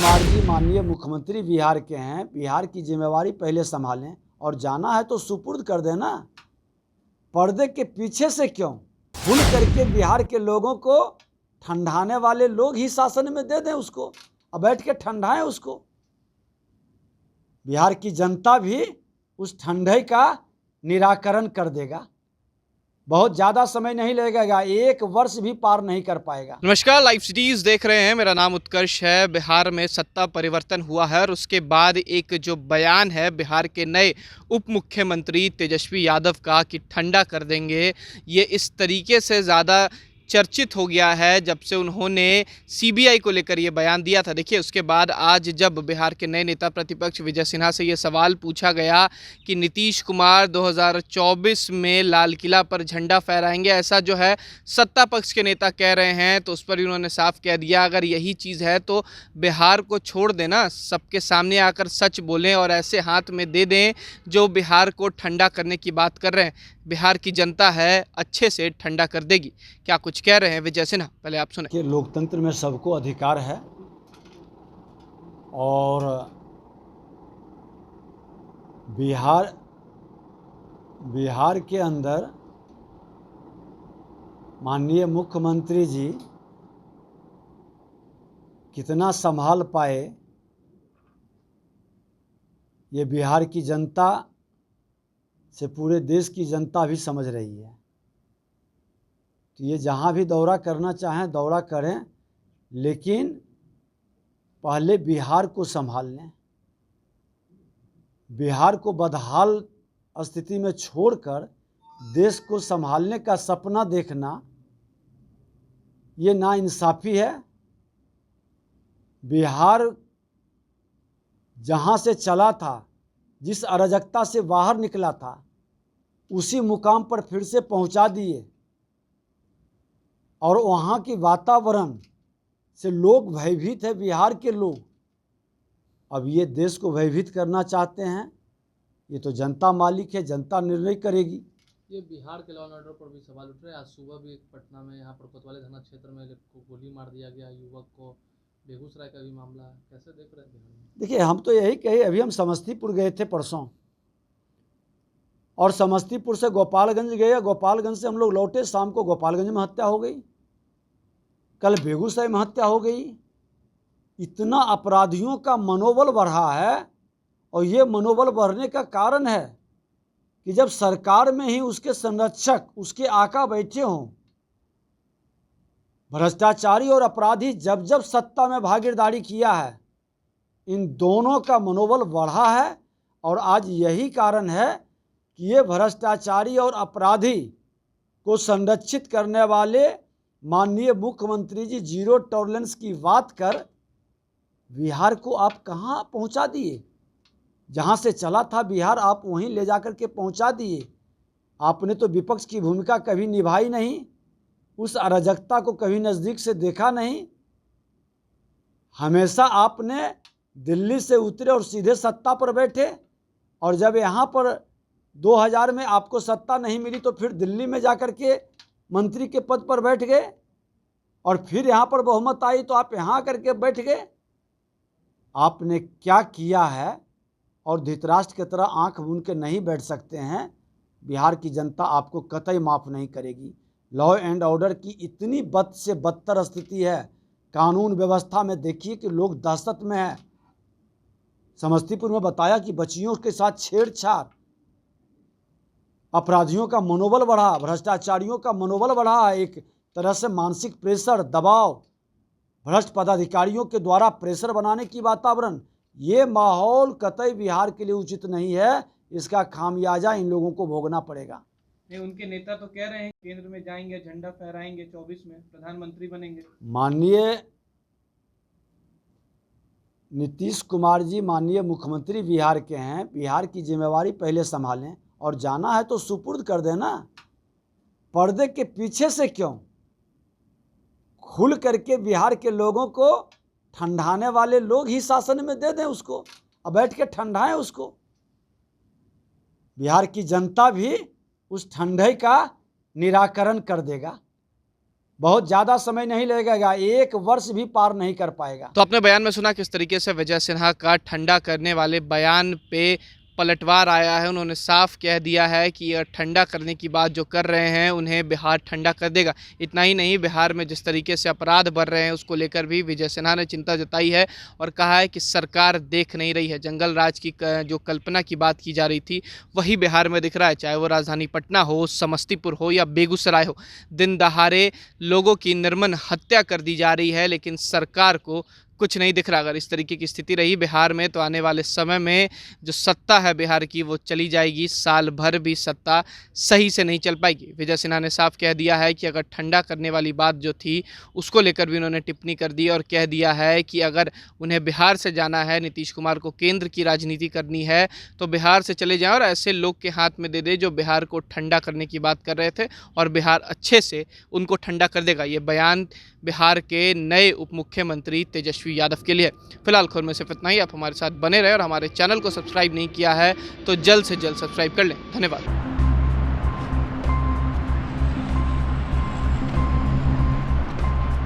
कुमार जी माननीय मुख्यमंत्री बिहार के हैं। बिहार की जिम्मेवारी पहले संभालें और जाना है तो सुपुर्द कर देना। पर्दे के पीछे से क्यों? खुल करके बिहार के लोगों को ठंडाने वाले लोग ही शासन में दे दें उसको, अब बैठ के ठंडाएं उसको। बिहार की जनता भी उस ठंडे का निराकरण कर देगा। बहुत ज़्यादा समय नहीं लगेगा, 1 वर्ष भी पार नहीं कर पाएगा। नमस्कार, लाइव सिटीज़ देख रहे हैं। मेरा नाम उत्कर्ष है। बिहार में सत्ता परिवर्तन हुआ है और उसके बाद एक जो बयान है बिहार के नए उप मुख्यमंत्री तेजस्वी यादव का कि ठंडा कर देंगे, ये इस तरीके से ज़्यादा चर्चित हो गया है जब से उन्होंने सीबीआई को लेकर ये बयान दिया था। देखिए, उसके बाद आज जब बिहार के नए नेता प्रतिपक्ष विजय सिन्हा से ये सवाल पूछा गया कि नीतीश कुमार 2024 में लाल किला पर झंडा फहराएंगे, ऐसा जो है सत्ता पक्ष के नेता कह रहे हैं, तो उस पर उन्होंने साफ कह दिया अगर यही चीज़ है तो बिहार को छोड़ देना, सबके सामने आकर सच बोलें और ऐसे हाथ में दे दें जो बिहार को ठंडा करने की बात कर रहे हैं। बिहार की जनता है अच्छे से ठंडा कर देगी। क्या कुछ कह रहे हैं विजय सिन्हा, पहले आप सुने। कि लोकतंत्र में सबको अधिकार है और बिहार के अंदर माननीय मुख्यमंत्री जी कितना संभाल पाए, ये बिहार की जनता से पूरे देश की जनता भी समझ रही है। तो ये जहाँ भी दौरा करना चाहें दौरा करें, लेकिन पहले बिहार को संभाल लें। बिहार को बदहाल स्थिति में छोड़कर देश को संभालने का सपना देखना ये नाइंसाफ़ी है। बिहार जहाँ से चला था, जिस अराजकता से बाहर निकला था, उसी मुकाम पर फिर से पहुँचा दिए और वहाँ की वातावरण से लोग भयभीत है। बिहार के लोग अब ये देश को भयभीत करना चाहते हैं। ये तो जनता मालिक है, जनता निर्णय करेगी। ये बिहार के लॉ एंड ऑर्डर पर भी सवाल उठ रहे हैं। आज सुबह भी पटना में यहाँ पर कोतवाली थाना क्षेत्र में गोली मार दिया गया युवक को। बेगूसराय का भी मामला है, कैसे देख रहे हैं बिहार में? देखिए, हम तो यही कहे, अभी हम समस्तीपुर गए थे परसों और समस्तीपुर से गोपालगंज गए। गोपालगंज से हम लोग लौटे, शाम को गोपालगंज में हत्या हो गई, कल बेगूसराय में हत्या हो गई। इतना अपराधियों का मनोबल बढ़ा है और ये मनोबल बढ़ने का कारण है कि जब सरकार में ही उसके संरक्षक, उसके आका बैठे हों। भ्रष्टाचारी और अपराधी जब जब सत्ता में भागीदारी किया है, इन दोनों का मनोबल बढ़ा है। और आज यही कारण है कि ये भ्रष्टाचारी और अपराधी को संरक्षित करने वाले माननीय मुख्यमंत्री जी जीरो टॉलरेंस की बात कर बिहार को आप कहाँ पहुँचा दिए। जहाँ से चला था बिहार, आप वहीं ले जाकर के पहुँचा दिए। आपने तो विपक्ष की भूमिका कभी निभाई नहीं, उस अराजकता को कभी नज़दीक से देखा नहीं। हमेशा आपने दिल्ली से उतरे और सीधे सत्ता पर बैठे, और जब यहाँ पर 2000 में आपको सत्ता नहीं मिली तो फिर दिल्ली में जाकर के मंत्री के पद पर बैठ गए, और फिर यहाँ पर बहुमत आई तो आप यहाँ करके बैठ गए। आपने क्या किया है, और धृतराष्ट्र की तरह आंख मूंद के नहीं बैठ सकते हैं। बिहार की जनता आपको कतई माफ़ नहीं करेगी। लॉ एंड ऑर्डर की इतनी बद से बदतर स्थिति है, कानून व्यवस्था में देखिए कि लोग दहशत में हैं। समस्तीपुर में बताया कि बच्चियों के साथ छेड़छाड़, अपराधियों का मनोबल बढ़ा, भ्रष्टाचारियों का मनोबल बढ़ा, एक तरह से मानसिक प्रेशर, दबाव, भ्रष्ट पदाधिकारियों के द्वारा प्रेशर बनाने की वातावरण। ये माहौल कतई बिहार के लिए उचित नहीं है। इसका खामियाजा इन लोगों को भोगना पड़ेगा। नहीं, उनके नेता तो कह रहे हैं केंद्र में जाएंगे, झंडा फहराएंगे, 24 में प्रधानमंत्री बनेंगे। माननीय नीतीश कुमार जी माननीय मुख्यमंत्री बिहार के हैं। बिहार की जिम्मेवारी पहले संभालें और जाना है तो सुपुर्द कर देना। पर्दे के पीछे से क्यों? खुल करके बिहार के लोगों को ठंडाने वाले लोग ही शासन में दे दें उसको, अब बैठ के ठंडाएं उसको। बिहार की जनता भी उस ठंडे का निराकरण कर देगा। बहुत ज़्यादा समय नहीं लगेगा, 1 वर्ष भी पार नहीं कर पाएगा। तो आपने बयान में सुना किस तरीके से विजय सिन्हा का ठंडा करने वाले बयान पे पलटवार आया है। उन्होंने साफ कह दिया है कि यह ठंडा करने की बात जो कर रहे हैं उन्हें बिहार ठंडा कर देगा। इतना ही नहीं, बिहार में जिस तरीके से अपराध बढ़ रहे हैं उसको लेकर भी विजय सिन्हा ने चिंता जताई है और कहा है कि सरकार देख नहीं रही है। जंगल राज की जो कल्पना की बात की जा रही थी वही बिहार में दिख रहा है, चाहे वो राजधानी पटना हो, समस्तीपुर हो या बेगूसराय हो। दिन दहाड़े लोगों की निर्मम हत्या कर दी जा रही है, लेकिन सरकार को कुछ नहीं दिख रहा। अगर इस तरीके की स्थिति रही बिहार में तो आने वाले समय में जो सत्ता है बिहार की वो चली जाएगी, साल भर भी सत्ता सही से नहीं चल पाएगी। विजय सिन्हा ने साफ कह दिया है कि अगर ठंडा करने वाली बात जो थी उसको लेकर भी उन्होंने टिप्पणी कर दी और कह दिया है कि अगर उन्हें बिहार से जाना है, नीतीश कुमार को केंद्र की राजनीति करनी है तो बिहार से चले जाएं और ऐसे लोग के हाथ में दे दे जो बिहार को ठंडा करने की बात कर रहे थे और बिहार अच्छे से उनको ठंडा कर देगा। ये बयान बिहार के नए उप मुख्यमंत्री तेजस्वी यादव के लिए। फिलहाल खबर में सिर्फ इतना ही। आप हमारे साथ बने रहे और हमारे चैनल को सब्सक्राइब नहीं किया है तो जल्द से जल्द सब्सक्राइब कर लें। धन्यवाद।